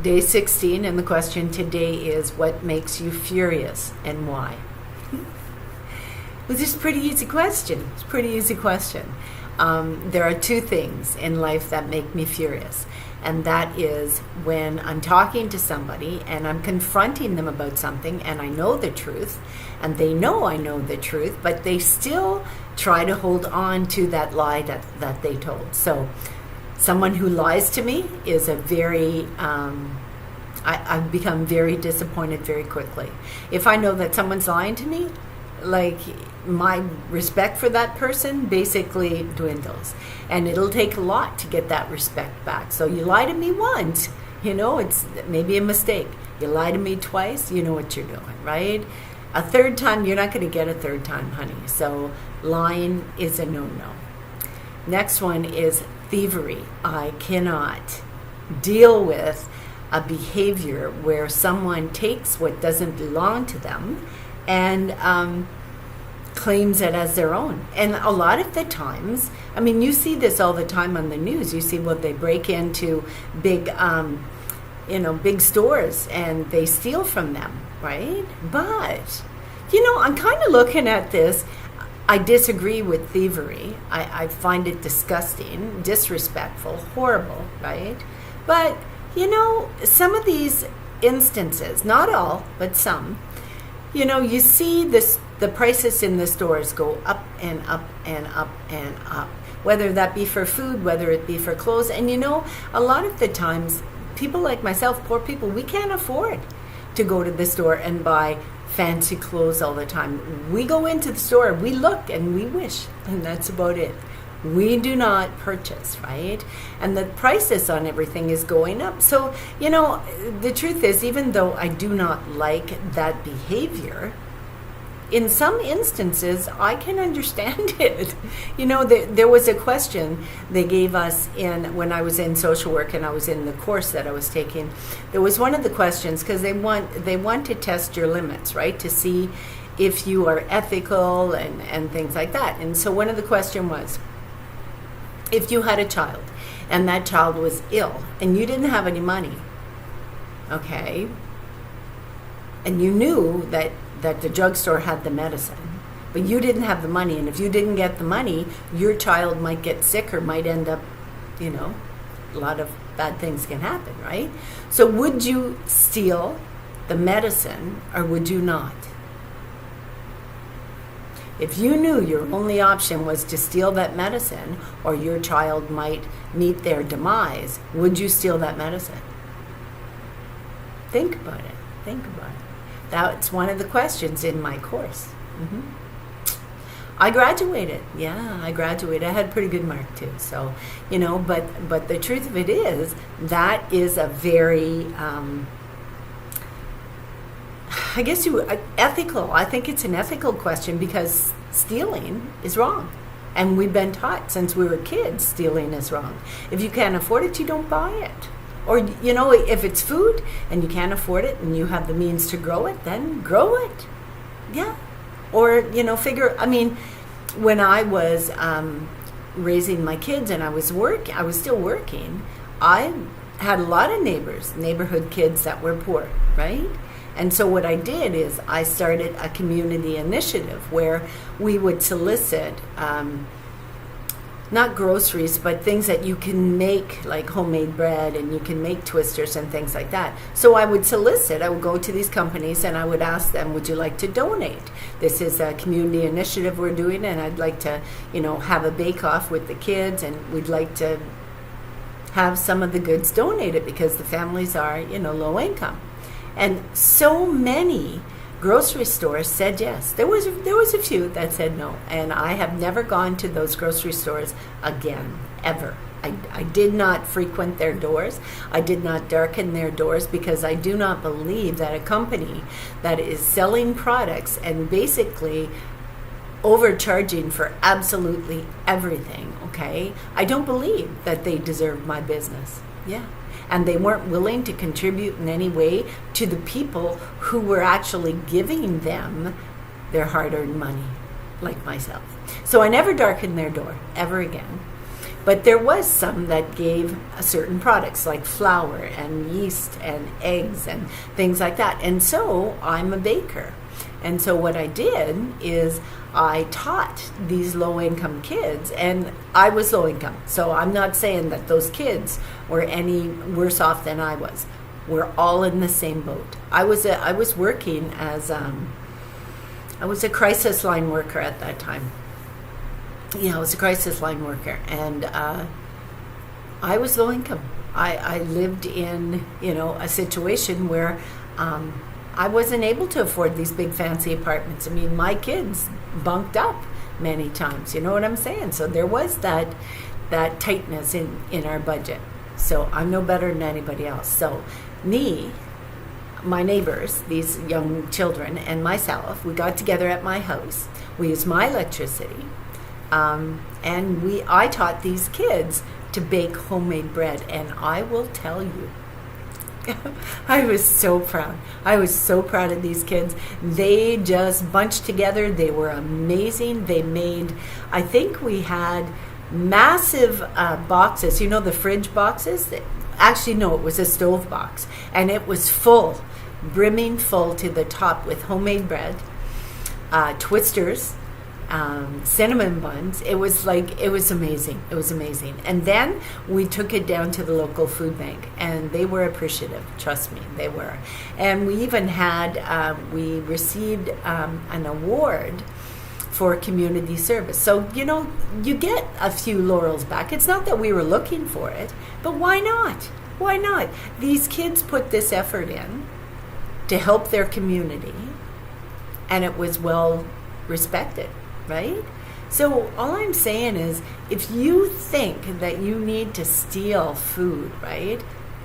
Day 16, and the question today is, what makes you furious and why? Well, this is a pretty easy question. It's a pretty easy question. There are two things in life that make me furious, and that is when I'm talking to somebody and I'm confronting them about something and I know the truth, and they know I know the truth, but they still try to hold on to that lie that they told. So someone who lies to me is a very, I've become very disappointed very quickly. If I know that someone's lying to me, like, my respect for that person basically dwindles. And it'll take a lot to get that respect back. So you lie to me once, it's maybe a mistake. You lie to me twice, you know what you're doing, right? A third time, you're not going to get a third time, honey. So lying is a no-no. Next one is thievery. I cannot deal with a behavior where someone takes what doesn't belong to them and claims it as their own. And a lot of the times, you see this all the time on the news. You see they break into big, big stores and they steal from them, right? But, I'm kind of looking at this. I disagree with thievery. I find it disgusting, disrespectful, horrible, right? But, some of these instances, not all, but some, you see the prices in the stores go up and up and up and up, whether that be for food, whether it be for clothes. And a lot of the times, people like myself, poor people, we can't afford to go to the store and buy fancy clothes all the time. We go into the store, we look and we wish, and that's about it. We do not purchase, right? And the prices on everything is going up. So, the truth is, even though I do not like that behavior, in some instances, I can understand it. There was a question they gave us when I was in social work and I was in the course that I was taking. There was one of the questions, because they want to test your limits, right? To see if you are ethical and things like that. And so one of the question was, if you had a child and that child was ill and you didn't have any money, okay, and you knew that the drugstore had the medicine, but you didn't have the money, and if you didn't get the money, your child might get sick or might end up, a lot of bad things can happen, right? So would you steal the medicine or would you not? If you knew your only option was to steal that medicine or your child might meet their demise, would you steal that medicine? Think about it. Think about it. That's one of the questions in my course. Mm-hmm. I graduated. Yeah, I graduated. I had a pretty good mark too. So, but the truth of it is, that is a very, ethical. I think it's an ethical question, because stealing is wrong. And we've been taught since we were kids, stealing is wrong. If you can't afford it, you don't buy it. Or, if it's food and you can't afford it and you have the means to grow it, then grow it. Yeah. Or, when I was raising my kids and I was still working, I had a lot of neighborhood kids that were poor, right? And so what I did is I started a community initiative where we would solicit not groceries, but things that you can make, like homemade bread, and you can make twisters and things like that. So I would go to these companies and I would ask them, would you like to donate? This is a community initiative we're doing, and I'd like to, have a bake-off with the kids, and we'd like to have some of the goods donated because the families are, low income. And so many grocery stores said yes. There was a few that said no, and I have never gone to those grocery stores again, ever. I did not frequent their doors. I did not darken their doors, because I do not believe that a company that is selling products and basically overcharging for absolutely everything, okay, I don't believe that they deserve my business. Yeah. And they weren't willing to contribute in any way to the people who were actually giving them their hard-earned money, like myself. So I never darkened their door, ever again. But there was some that gave certain products like flour and yeast and eggs and things like that. And so I'm a baker. And so what I did is I taught these low-income kids, and I was low-income. So I'm not saying that those kids were any worse off than I was. We're all in the same boat. I was working as I was a crisis line worker at that time. Yeah, I was a crisis line worker, and I was low income. I lived in, a situation where I wasn't able to afford these big fancy apartments. I mean, my kids bunked up many times, you know what I'm saying? So there was that tightness in our budget. So I'm no better than anybody else. So my neighbors, these young children, and myself, we got together at my house. We used my electricity. And I taught these kids to bake homemade bread, and I will tell you, I was so proud. I was so proud of these kids. They just bunched together. They were amazing. They made, I think we had massive boxes, the fridge boxes. Actually, no, it was a stove box, and it was full, brimming full to the top with homemade bread, twisters, cinnamon buns. It was amazing. It was amazing. And then we took it down to the local food bank, and they were appreciative. Trust me, they were. And we even had, we received an award for community service. So, you get a few laurels back. It's not that we were looking for it, but why not? Why not? These kids put this effort in to help their community, and it was well respected. Right? So all I'm saying is, if you think that you need to steal food, right,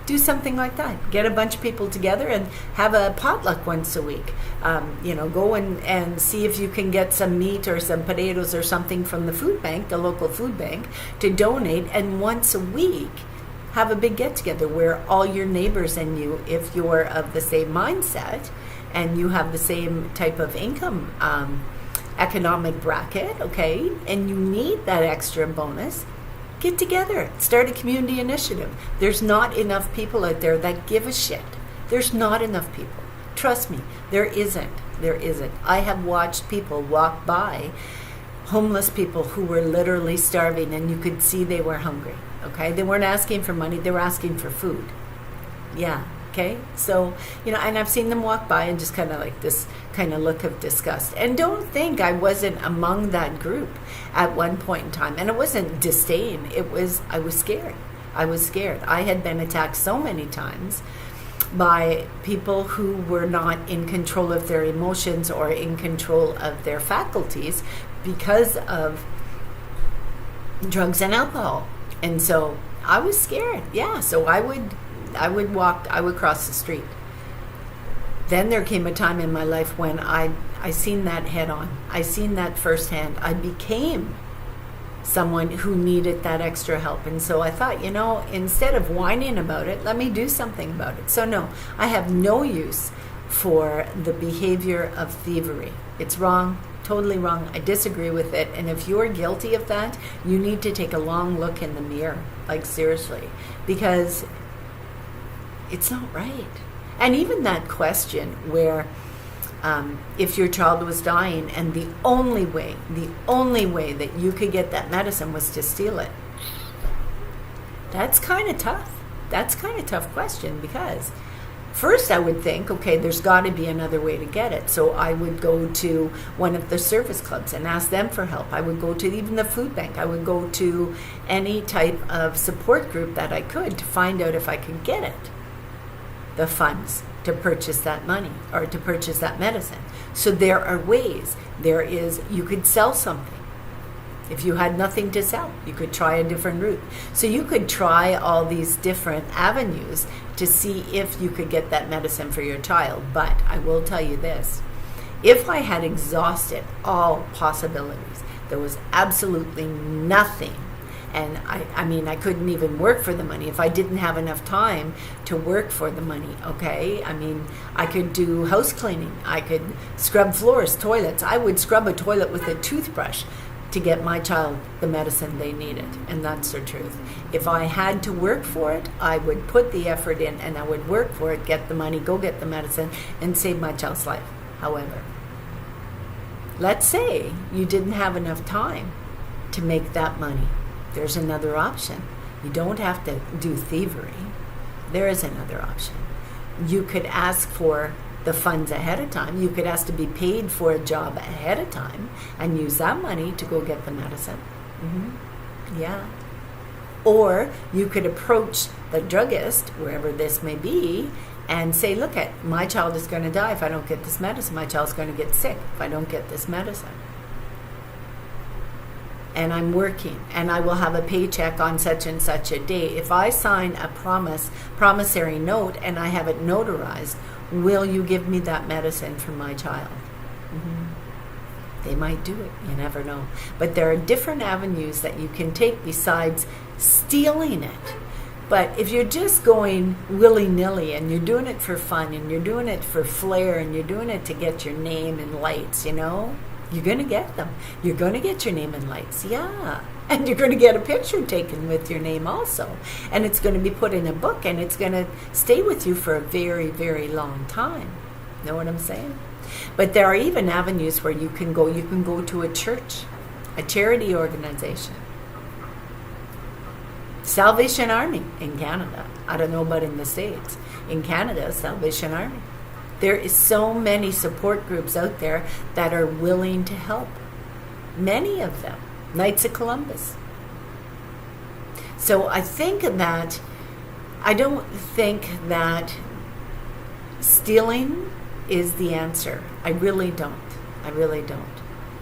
do something like that. Get a bunch of people together and have a potluck once a week. Go and see if you can get some meat or some potatoes or something from the food bank, the local food bank, to donate. And once a week, have a big get-together where all your neighbors and you, if you're of the same mindset and you have the same type of income economic bracket, okay, and you need that extra bonus, get together, start a community initiative. There's not enough people out there that give a shit. There's not enough people. Trust me, there isn't. I have watched people walk by, homeless people who were literally starving, and you could see they were hungry, okay? They weren't asking for money, they were asking for food. Yeah. Okay, so, and I've seen them walk by and just kind of like this kind of look of disgust. And don't think I wasn't among that group at one point in time. And it wasn't disdain. I was scared. I had been attacked so many times by people who were not in control of their emotions or in control of their faculties because of drugs and alcohol. And so I was scared. Yeah, so I would cross the street. Then there came a time in my life when I seen that head on. I seen that firsthand. I became someone who needed that extra help. And so I thought, instead of whining about it, let me do something about it. So no, I have no use for the behavior of thievery. It's wrong, totally wrong. I disagree with it. And if you're guilty of that, you need to take a long look in the mirror, like seriously, because it's not right. And even that question where if your child was dying and the only way that you could get that medicine was to steal it, that's kind of tough. That's kind of tough question, because first I would think, okay, there's got to be another way to get it. So I would go to one of the service clubs and ask them for help. I would go to even the food bank. I would go to any type of support group that I could to find out if I could get it, the funds to purchase that money or to purchase that medicine. So there are ways. You could sell something. If you had nothing to sell, you could try a different route. So you could try all these different avenues to see if you could get that medicine for your child. But I will tell you this, if I had exhausted all possibilities, there was absolutely nothing. And I couldn't even work for the money if I didn't have enough time to work for the money, okay? I could do house cleaning. I could scrub floors, toilets. I would scrub a toilet with a toothbrush to get my child the medicine they needed. And that's the truth. If I had to work for it, I would put the effort in and I would work for it, get the money, go get the medicine, and save my child's life. However, let's say you didn't have enough time to make that money. There's another option. You don't have to do thievery. There is another option. You could ask for the funds ahead of time. You could ask to be paid for a job ahead of time and use that money to go get the medicine. Yeah. Or you could approach the druggist, wherever this may be, and say, look, my child is going to die if I don't get this medicine. My child's going to get sick if I don't get this medicine. And I'm working, and I will have a paycheck on such and such a day. If I sign a promissory note, and I have it notarized, will you give me that medicine for my child? They might do it. You never know. But there are different avenues that you can take besides stealing it. But if you're just going willy-nilly and you're doing it for fun and you're doing it for flair and you're doing it to get your name in lights, you're going to get them. You're going to get your name in lights, yeah. And you're going to get a picture taken with your name also. And it's going to be put in a book and it's going to stay with you for a very, very long time. Know what I'm saying? But there are even avenues where you can go. You can go to a church, a charity organization. Salvation Army in Canada. I don't know about in the States. In Canada, Salvation Army. There is so many support groups out there that are willing to help. Many of them. Knights of Columbus. So I don't think that stealing is the answer. I really don't.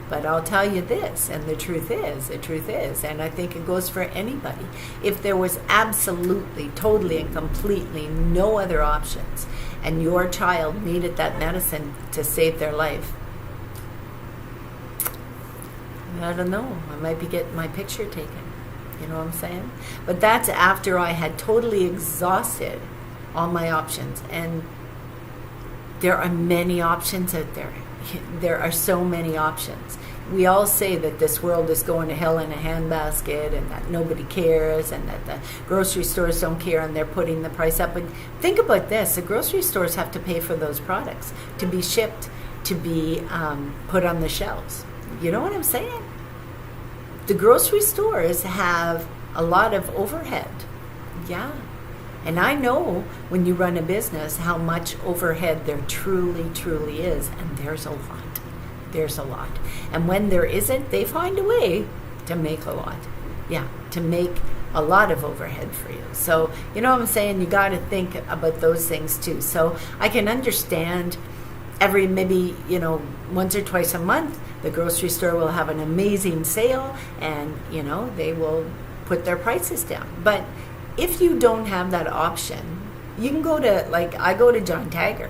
But I'll tell you this, and the truth is, and I think it goes for anybody. If there was absolutely, totally, and completely no other options, and your child needed that medicine to save their life, I don't know, I might be getting my picture taken. You know what I'm saying? But that's after I had totally exhausted all my options. And there are many options out there. There are so many options. We all say that this world is going to hell in a handbasket and that nobody cares and that the grocery stores don't care and they're putting the price up. But think about this. The grocery stores have to pay for those products to be shipped, to be put on the shelves. You know what I'm saying? The grocery stores have a lot of overhead. Yeah. And I know when you run a business how much overhead there truly, truly is. And there's a lot. There's a lot. And when there isn't, they find a way to make a lot. Yeah, to make a lot of overhead for you. So, you know what I'm saying? You got to think about those things too. So I can understand maybe once or twice a month, the grocery store will have an amazing sale and, they will put their prices down. But if you don't have that option, you can go to, I go to John Tagger.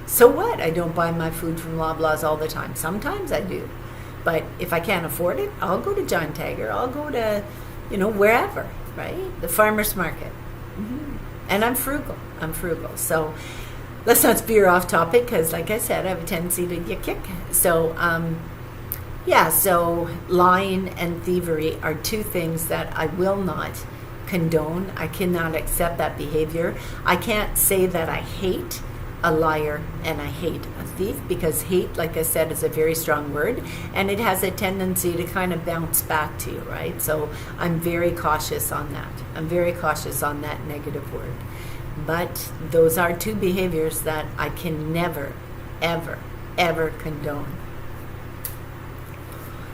So what? I don't buy my food from Loblaws all the time. Sometimes I do. But if I can't afford it, I'll go to John Tagger. I'll go to, wherever, right? The farmer's market. And I'm frugal. So let's not veer off topic because, like I said, I have a tendency to get kicked. So, so lying and thievery are two things that I will not condone. I cannot accept that behavior. I can't say that I hate a liar and I hate a thief because hate, like I said, is a very strong word and it has a tendency to kind of bounce back to you, right? So I'm very cautious on that. I'm very cautious on that negative word. But those are two behaviors that I can never, ever, ever condone.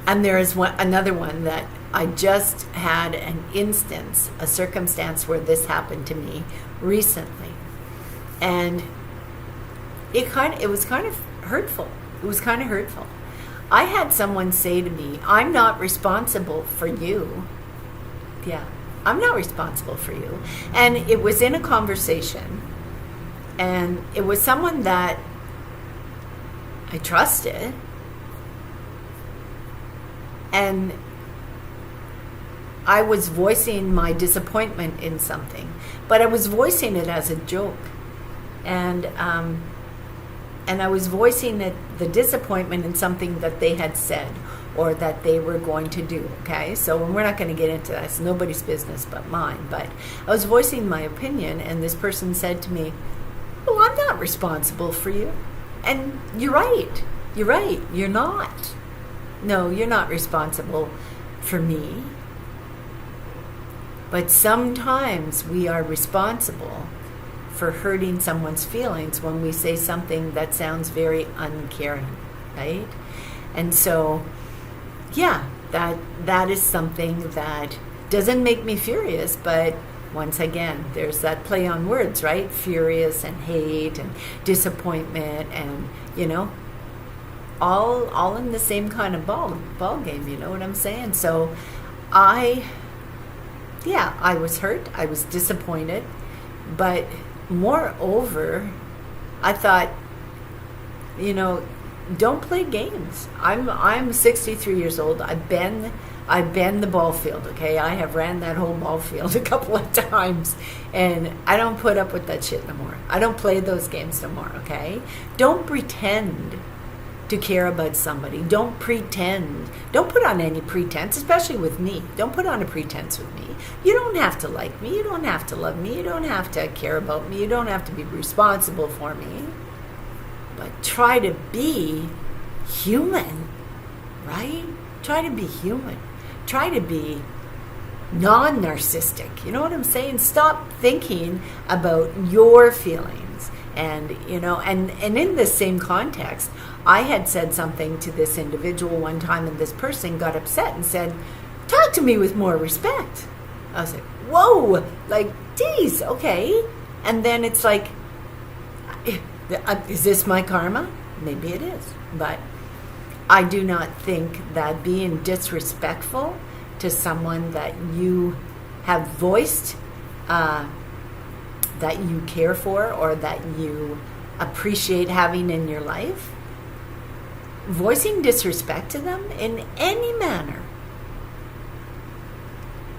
And there is another one that I just had a circumstance where this happened to me recently. And it was kind of hurtful. It was kind of hurtful. I had someone say to me, I'm not responsible for you. Yeah, I'm not responsible for you. And it was in a conversation. And it was someone that I trusted. And I was voicing my disappointment in something. But I was voicing it as a joke. And I was voicing the disappointment in something that they had said or that they were going to do, okay? So we're not going to get into that. It's nobody's business but mine. But I was voicing my opinion, and this person said to me, well, I'm not responsible for you. And you're right. You're right. You're not. No, you're not responsible for me. But sometimes we are responsible for hurting someone's feelings when we say something that sounds very uncaring, right? And so, yeah, that is something that doesn't make me furious, but once again, there's that play on words, right? Furious and hate and disappointment and, all in the same kind of ball game, you know what I'm saying? So I was hurt, I was disappointed, but moreover, I thought, don't play games. I'm 63 years old. I've been the ball field, okay? I have ran that whole ball field a couple of times, and I don't put up with that shit no more. I don't play those games no more, okay? Don't pretend to care about somebody. Don't pretend. Don't put on any pretense, especially with me. Don't put on a pretense with me. You don't have to like me. You don't have to love me. You don't have to care about me. You don't have to be responsible for me. But try to be human, right? Try to be human. Try to be non-narcissistic. You know what I'm saying? Stop thinking about your feelings. And, and in this same context, I had said something to this individual one time, and this person got upset and said, talk to me with more respect. I was like, whoa, like, geez, okay. And then it's like, is this my karma? Maybe it is. But I do not think that being disrespectful to someone that you have voiced that you care for or that you appreciate having in your life, voicing disrespect to them in any manner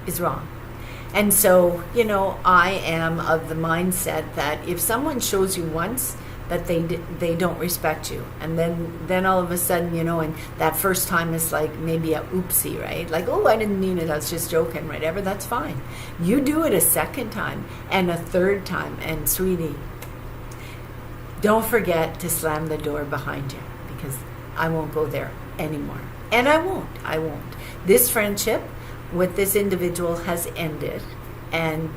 is wrong. And so, I am of the mindset that if someone shows you once that they don't respect you, and then all of a sudden, and that first time is like maybe a oopsie, right? Like, oh, I didn't mean it, I was just joking, whatever, that's fine. You do it a second time and a third time, and sweetie, don't forget to slam the door behind you, because I won't go there anymore. And I won't. This friendship with this individual has ended, and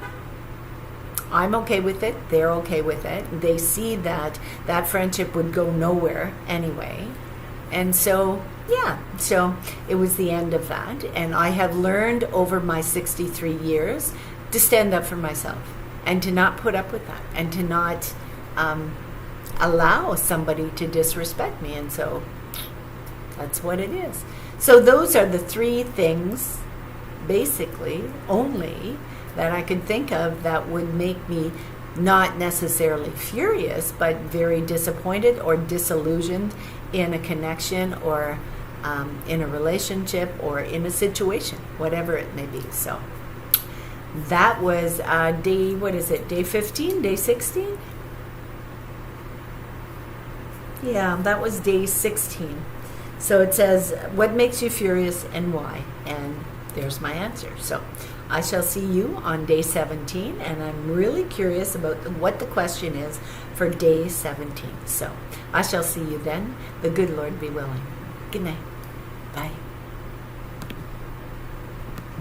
I'm okay with it. They're okay with it. They see that friendship would go nowhere anyway. And so, so it was the end of that. And I have learned over my 63 years to stand up for myself and to not put up with that and to not allow somebody to disrespect me. And so that's what it is. So those are the three things, basically, only, that I could think of that would make me not necessarily furious, but very disappointed or disillusioned in a connection or in a relationship or in a situation, whatever it may be. So that was day 15, day 16? Yeah, that was day 16. So it says, what makes you furious and why? And there's my answer. So I shall see you on day 17, and I'm really curious about what the question is for day 17. So I shall see you then. The good Lord be willing. Good night.